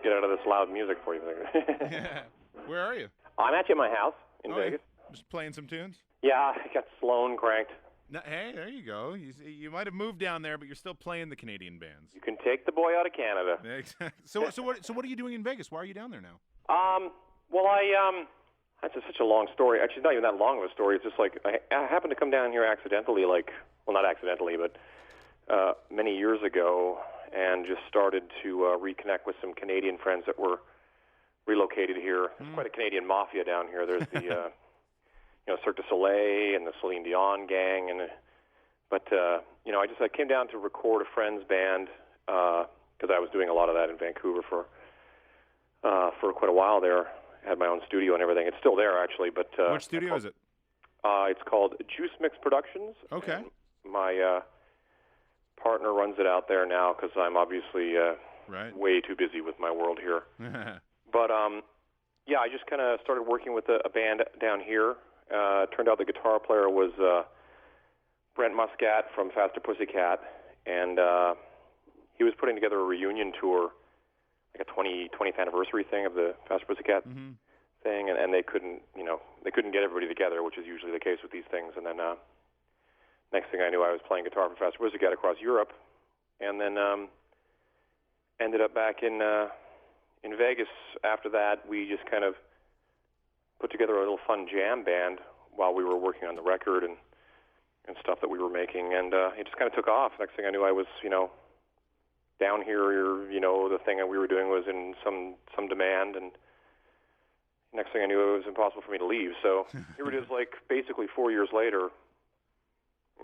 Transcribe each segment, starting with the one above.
get out of this loud music for you. Yeah. Where are you? I'm actually at my house in Vegas. Just playing some tunes? Yeah, I got Sloan cranked. No, hey, there you go. You might have moved down there, but you're still playing the Canadian bands. You can take the boy out of Canada. Exactly. So what are you doing in Vegas? Why are you down there now? Well, that's such a long story. Actually, it's not even that long of a story. It's just like I happened to come down here accidentally, not accidentally, but many years ago, and just started to reconnect with some Canadian friends that were relocated here. There's quite a Canadian mafia down here. There's the Cirque du Soleil and the Celine Dion gang, but I came down to record a friend's band because I was doing a lot of that in Vancouver for quite a while there. I had my own studio and everything. It's still there actually, but which studio is it? It's called Juice Mix Productions. Okay. My partner runs it out there now because I'm obviously way too busy with my world here. But I just kind of started working with a band down here. Turned out the guitar player was Brent Muscat from Faster Pussycat, and he was putting together a reunion tour, like a 20th anniversary thing of the Faster Pussycat thing, and they couldn't get everybody together, which is usually the case with these things. And then next thing I knew, I was playing guitar for Faster Pussycat across Europe, and then ended up back in Vegas. After that, we just kind of put together a little fun jam band while we were working on the record and stuff that we were making, and it just kind of took off. Next thing I knew, I was down here. The thing that we were doing was in some demand, and next thing I knew, it was impossible for me to leave. So here it is, like basically 4 years later,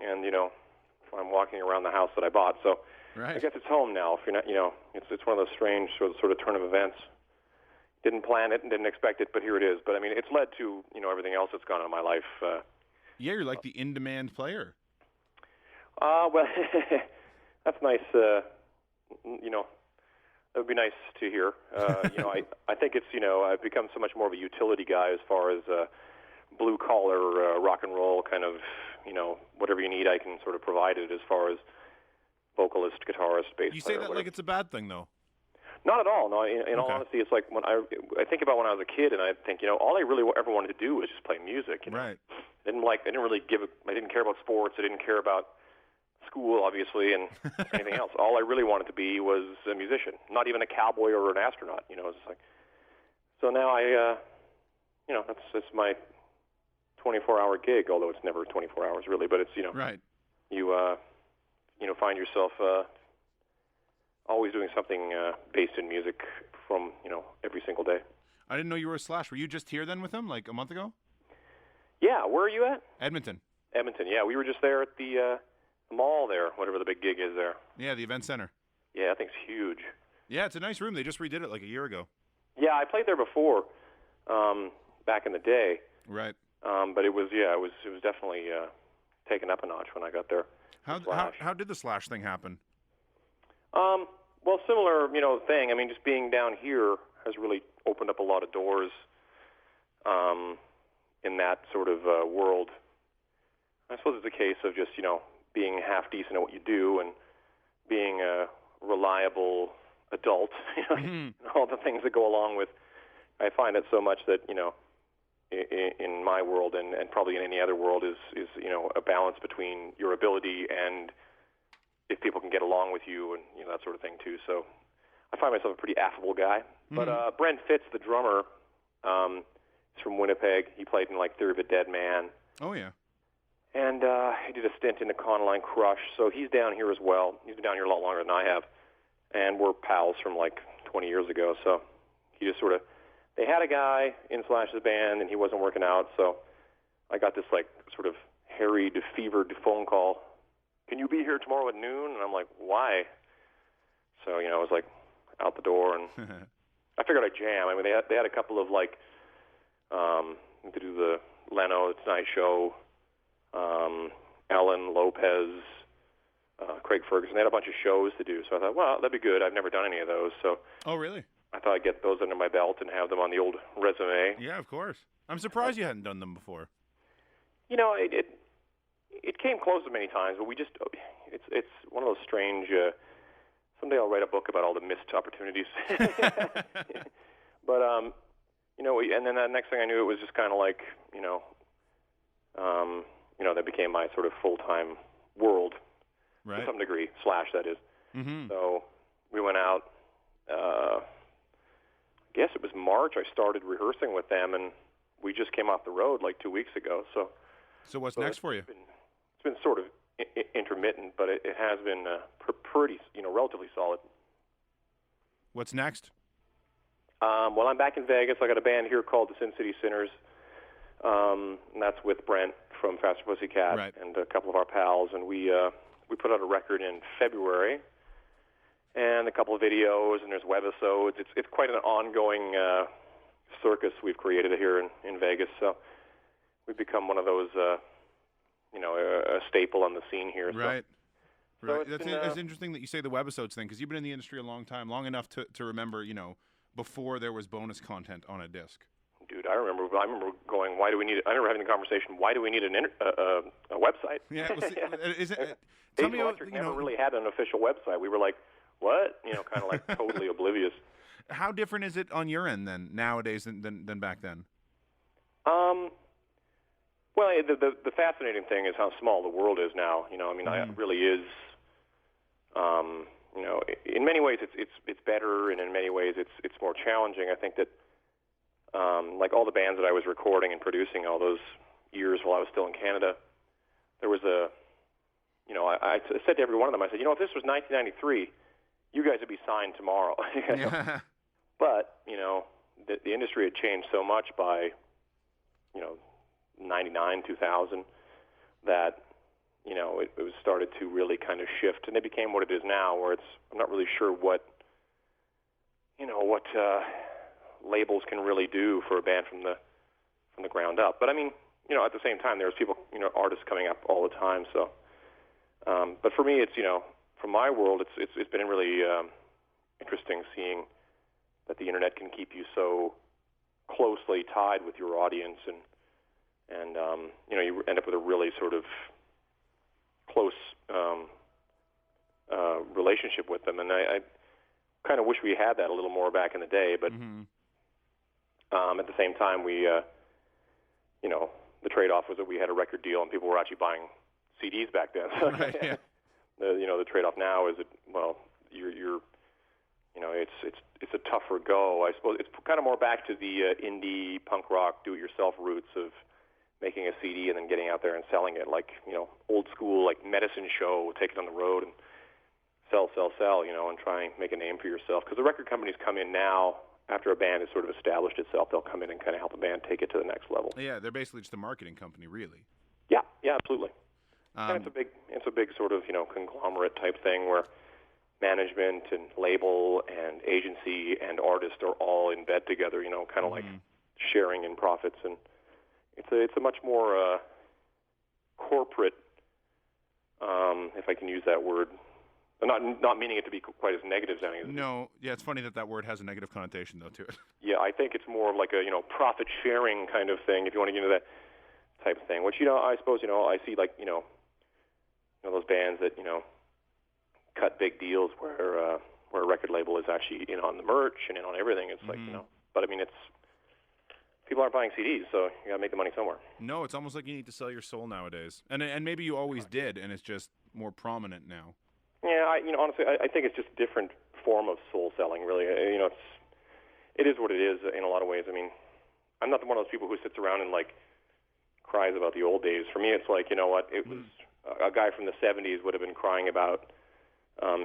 and I'm walking around the house that I bought. So right. I guess it's home now. If you're not, it's one of those strange sort of turn of events. Didn't plan it and didn't expect it, but here it is. But I mean, it's led to everything else that's gone on in my life. Yeah, you're like the in-demand player. Well, that's nice. That would be nice to hear. I think it's I've become so much more of a utility guy as far as blue collar rock and roll kind of whatever you need, I can sort of provide it as far as vocalist, guitarist, bass player. You say that whatever. like it's a bad thing, though. Not at all. No, in all honesty, it's like when I think about when I was a kid, and I think all I really ever wanted to do was just play music. Right. I didn't care about sports. I didn't care about school, obviously, and anything else. All I really wanted to be was a musician, not even a cowboy or an astronaut. It's just like. So now that's my 24-hour gig. Although it's never 24 hours really, but it's right. You find yourself always doing something based in music from every single day. I didn't know you were a Slash. Were you just here then with them like a month ago? Yeah, where are you at? Edmonton. Edmonton, yeah. We were just there at the mall there, whatever the big gig is there. Yeah, the event center. Yeah, that thing's huge. Yeah, it's a nice room. They just redid it like a year ago. Yeah, I played there before, back in the day. Right. But it was definitely taken up a notch when I got there. How did the Slash thing happen? Well, similar, thing. I mean, just being down here has really opened up a lot of doors in that sort of world. I suppose it's a case of just, being half decent at what you do and being a reliable adult, and all the things that go along with. I find it so much that, in my world and probably in any other world is a balance between your ability and if people can get along with you and that sort of thing too. So I find myself a pretty affable guy. But Brent Fitz, the drummer, is from Winnipeg. He played in like Theory of a Dead Man. Oh yeah. And he did a stint in the Conline Crush. So he's down here as well. He's been down here a lot longer than I have, and we're pals from like 20 years ago. So he just sort of. They had a guy in Slash's band, and he wasn't working out. So I got this like sort of harried, fevered phone call. Can you be here tomorrow at noon? And I'm like, why? So, I was like out the door, and I figured I'd jam. I mean, they had a couple of like, to do the Leno, The Tonight Show, Ellen Lopez, Craig Ferguson. They had a bunch of shows to do. So I thought, well, that'd be good. I've never done any of those. So. Oh, really? I thought I'd get those under my belt and have them on the old resume. Yeah, of course. I'm surprised you hadn't done them before. It came close many times, but it's one of those strange someday I'll write a book about all the missed opportunities. But and then the next thing I knew, it was just kind of like that became my sort of full-time world, right, to some degree, / that is. Mm-hmm. So we went out. I guess it was March. I started rehearsing with them, and we just came off the road like 2 weeks ago. So what's next for you? It's been sort of intermittent, but it has been pretty, relatively solid. What's next? Well, I'm back in Vegas. I got a band here called the Sin City Sinners, and that's with Brent from Faster Pussycat, right, and a couple of our pals, and we put out a record in February, and a couple of videos, and there's webisodes. It's quite an ongoing circus we've created here in Vegas. So we've become one of those, a staple on the scene here. Right. So right. It's interesting that you say the webisodes thing, because you've been in the industry a long time, long enough to remember, before there was bonus content on a disc. Dude, I remember going, why do we need it? I remember having the conversation, why do we need a website? Yeah. Is it, Days Electric never really had an official website. We were like, what? Kind of like totally oblivious. How different is it on your end then, nowadays, than back then? Well, the fascinating thing is how small the world is now. It really is. In many ways it's better, and in many ways it's more challenging. I think that like all the bands that I was recording and producing all those years while I was still in Canada, there was I said to every one of them, I said, if this was 1993, you guys would be signed tomorrow. Yeah. But the industry had changed so much by 99, 2000 that it was started to really kind of shift, and it became what it is now, where I'm not really sure what labels can really do for a band from the ground up. But I mean, at the same time, there's people, artists coming up all the time. So, but for me, it's from my world, it's been really interesting seeing that the internet can keep you so closely tied with your audience, and you end up with a really sort of close relationship with them. And I kind of wish we had that a little more back in the day, but at the same time, we the trade-off was that we had a record deal and people were actually buying CDs back then. Right, yeah. The trade-off now is that, well, it's a tougher go. I suppose it's kind of more back to the indie punk rock do-it-yourself roots of making a CD and then getting out there and selling it, like old school, like Medicine Show, take it on the road and sell, and try and make a name for yourself. Because the record companies come in now after a band has sort of established itself. They'll come in and kind of help a band take it to the next level. Yeah, they're basically just a marketing company, really. Yeah, absolutely. And it's a big sort of conglomerate type thing where management and label and agency and artist are all in bed together. Kind of like sharing in profits, and it's a much more corporate, if I can use that word. Not meaning it to be quite as negative sounding. No, yeah, it's funny that word has a negative connotation though to it. Yeah, I think it's more of like a profit sharing kind of thing, if you want to get into that type of thing. Which I suppose I see like those bands that cut big deals where a record label is actually in on the merch and in on everything. It's like but I mean people aren't buying CDs, so you gotta make the money somewhere. No, it's almost like you need to sell your soul nowadays, and maybe you always did, and it's just more prominent now. Yeah, honestly, I think it's just a different form of soul selling, really. It is what it is in a lot of ways. I mean, I'm not one of those people who sits around and, like, cries about the old days. For me, it's like, it was a guy from the 70s would have been crying about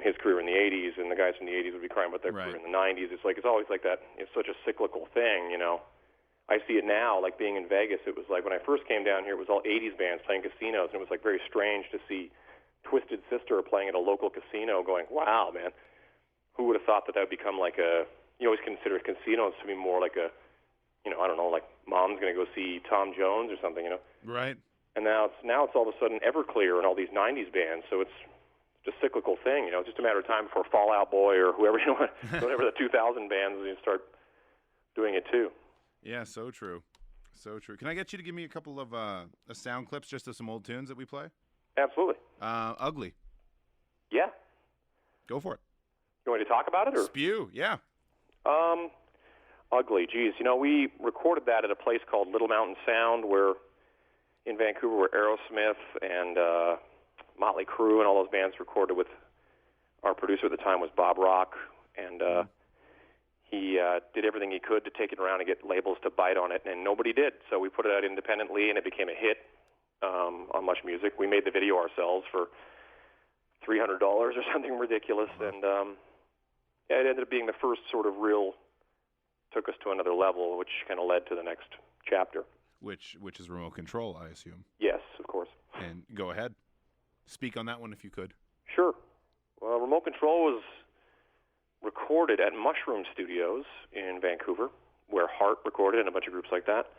his career in the 80s, and the guys from the 80s would be crying about their career in the 90s. It's always like that. It's such a cyclical thing, I see it now, like being in Vegas. It was like when I first came down here, it was all 80s bands playing casinos, and it was, like, very strange to see Twisted Sister playing at a local casino going, wow, man, who would have thought that would become like you always consider casinos to be more like a, I don't know, like mom's going to go see Tom Jones or something, Right. And now it's all of a sudden Everclear and all these 90s bands, so it's just a cyclical thing, it's just a matter of time before Fall Out Boy or whoever, whatever the 2000 bands, start doing it too. Yeah, so true. So true. Can I get you to give me a couple of sound clips just of some old tunes that we play? Absolutely. Ugly. Yeah. Go for it. You want me to talk about it? Or? Spew, yeah. Ugly, geez. We recorded that at a place called Little Mountain Sound in Vancouver where Aerosmith and Motley Crue and all those bands recorded with our producer at the time was Bob Rock, and he did everything he could to take it around and get labels to bite on it, and nobody did. So we put it out independently, and it became a hit on Much Music. We made the video ourselves for $300 or something ridiculous, and it ended up being the first sort of real, took us to another level, which kind of led to the next chapter. Which is Remote Control, I assume. Yes, of course. And go ahead. Speak on that one if you could. Sure. Well, Remote Control was recorded at Mushroom Studios in Vancouver, where Heart recorded and a bunch of groups like that.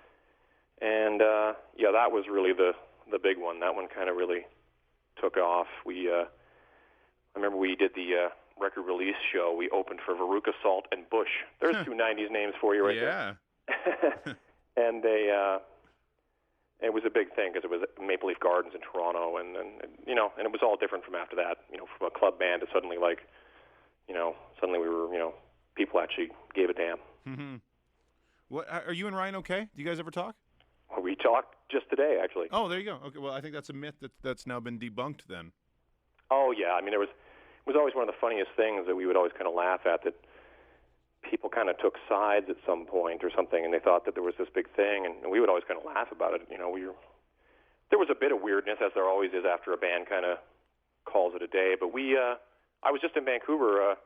And, that was really the big one. That one kind of really took off. I remember we did the record release show. We opened for Veruca Salt and Bush. There's two 90s names for you right there. And it was a big thing because it was at Maple Leaf Gardens in Toronto, and it was all different from after that. From a club band to suddenly suddenly we were, people actually gave a damn. Mm-hmm. What are you and Ryan okay? Do you guys ever talk? Well, we talked just today, actually. Oh, there you go. Okay, well, I think that's a myth that's now been debunked then. Oh yeah, I mean it was always one of the funniest things that we would always kind of laugh at, that people kind of took sides at some point or something, and they thought that there was this big thing, and we would always kind of laugh about it. There was a bit of weirdness, as there always is after a band kind of calls it a day. But I was just in Vancouver a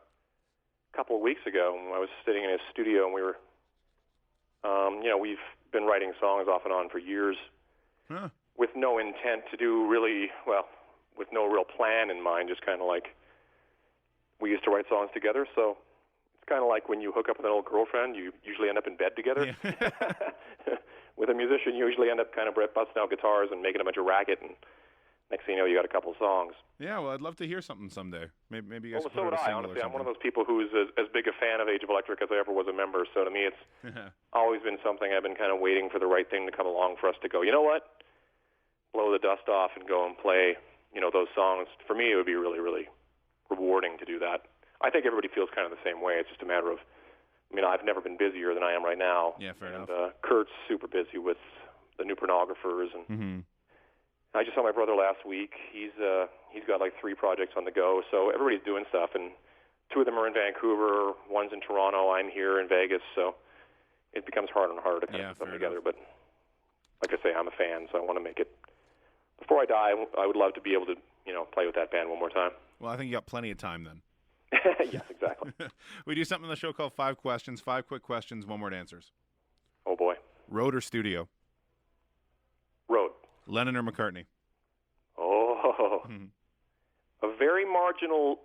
couple of weeks ago, and I was sitting in his studio, and we were, we've been writing songs off and on for years with no intent to do really, with no real plan in mind, just kind of like we used to write songs together, so it's kind of like when you hook up with an old girlfriend, you usually end up in bed together. Yeah. With a musician, you usually end up kind of busting out guitars and making a bunch of racket, and next thing you know, you got a couple of songs. Yeah, well, I'd love to hear something someday. Maybe you guys so would I, honestly. I'm one of those people who's as big a fan of Age of Electric as I ever was a member, so to me it's always been something I've been kind of waiting for the right thing to come along for us to go, you know what, blow the dust off and go and play, those songs. For me, it would be really, really rewarding to do that. I think everybody feels kind of the same way. It's just a matter of, I've never been busier than I am right now. Yeah, fair enough. Kurt's super busy with the New Pornographers, and I just saw my brother last week. He's got like 3 projects on the go, so everybody's doing stuff, and 2 of them are in Vancouver, one's in Toronto, I'm here in Vegas, so it becomes harder and harder to kind of put them together. But like I say, I'm a fan, so I want to make it. Before I die, I would love to be able to, play with that band one more time. Well, I think you got plenty of time then. Yes, exactly. We do something on the show called 5 Questions, 5 quick questions, 1-word answers. Oh, boy. Road or studio? Road. Lennon or McCartney? Oh. A very marginal,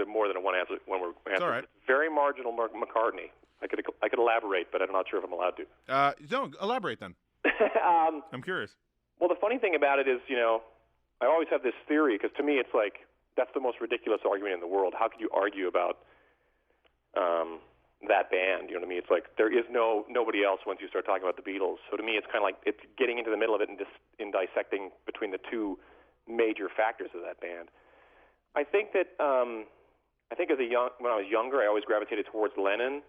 more than a one word answer. All right. Very marginal McCartney. I could elaborate, but I'm not sure if I'm allowed to. No, elaborate then. I'm curious. Well, the funny thing about it is, I always have this theory, because to me it's like, that's the most ridiculous argument in the world. How could you argue about that band? You know what I mean? It's like there is nobody else once you start talking about the Beatles. So to me, it's kind of like it's getting into the middle of it and in dissecting between the 2 major factors of that band. I think that when I was younger, I always gravitated towards Lennon.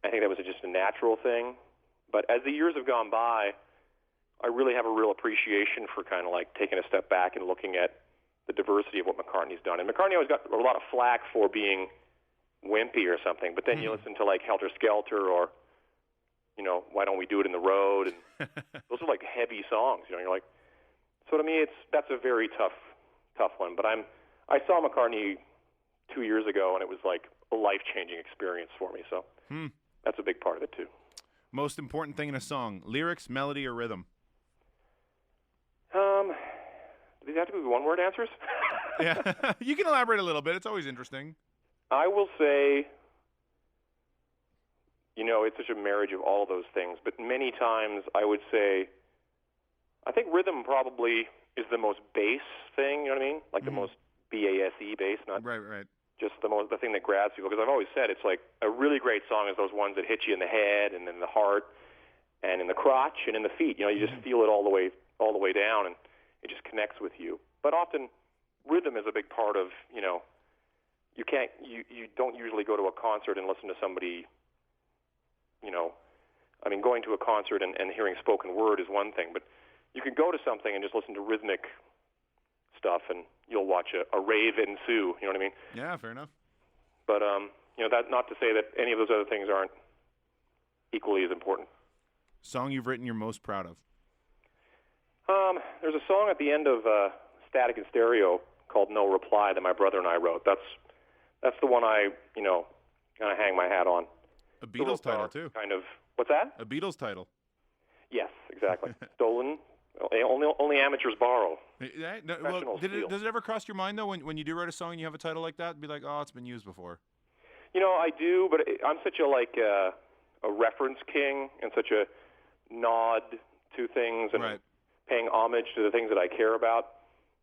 I think that was just a natural thing. But as the years have gone by, I really have a real appreciation for kind of like taking a step back and looking at the diversity of what McCartney's done. And McCartney always got a lot of flack for being wimpy or something, but then you listen to like Helter Skelter or, Why Don't We Do It in the Road, and those are like heavy songs, you're like, so to me that's a very tough one. But I saw McCartney 2 years ago, and it was like a life-changing experience for me, so that's a big part of it too. Most important thing in a song, lyrics, melody, or rhythm? Do these have to be one-word answers? Yeah, you can elaborate a little bit. It's always interesting. I will say, it's such a marriage of all those things, but many times I would say, I think rhythm probably is the most bass thing, you know what I mean? Like the most B-A-S-E bass, not right. Just the thing that grabs people. Because I've always said it's like a really great song is those ones that hit you in the head and in the heart and in the crotch and in the feet. You just feel it all the way down, and it just connects with you. But often rhythm is a big part of, you don't usually go to a concert and listen to somebody, I mean, going to a concert and hearing spoken word is one thing, but you can go to something and just listen to rhythmic stuff, and you'll watch a rave ensue. You know what I mean? Yeah, fair enough. But that not to say that any of those other things aren't equally as important. Song you've written you're most proud of? There's a song at the end of Static and Stereo called "No Reply" that my brother and I wrote. That's the one I kind of hang my hat on. A Beatles title too. Kind of. What's that? A Beatles title. Yes, exactly. Stolen. Only amateurs borrow. Yeah, does it ever cross your mind though when you do write a song and you have a title like that, be like, oh, it's been used before? I do, but I'm such a reference king and such a nod to things and right. paying homage to the things that I care about.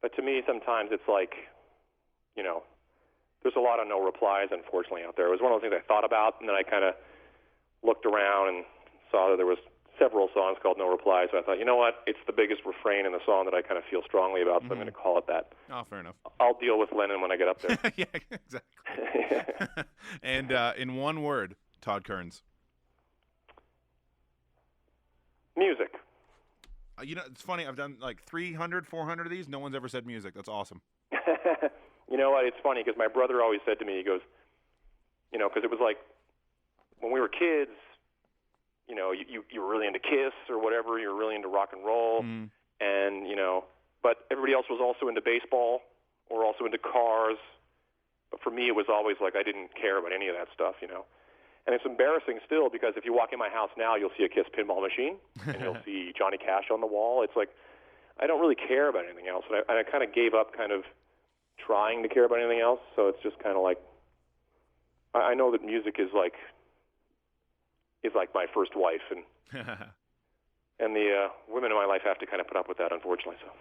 But to me, sometimes it's like, there's a lot of no replies, unfortunately, out there. It was one of those things I thought about, and then I kind of looked around and saw that there was several songs called No Replies. So I thought, you know what? It's the biggest refrain in the song that I kind of feel strongly about, so I'm going to call it that. Oh, fair enough. I'll deal with Lennon when I get up there. Yeah, exactly. And in one word, Todd Kerns. Music. It's funny. I've done like 300, 400 of these. No one's ever said music. That's awesome. You know what? It's funny because my brother always said to me, he goes, because it was like when we were kids, you were really into Kiss or whatever. You were really into rock and roll. Mm. And, but everybody else was also into baseball or also into cars. But for me, it was always like I didn't care about any of that stuff, And it's embarrassing still because if you walk in my house now, you'll see a Kiss pinball machine and you'll see Johnny Cash on the wall. It's like I don't really care about anything else. And I kind of gave up kind of trying to care about anything else. So it's just kind of like I know that music is like my first wife, and and the women in my life have to kind of put up with that, unfortunately. So.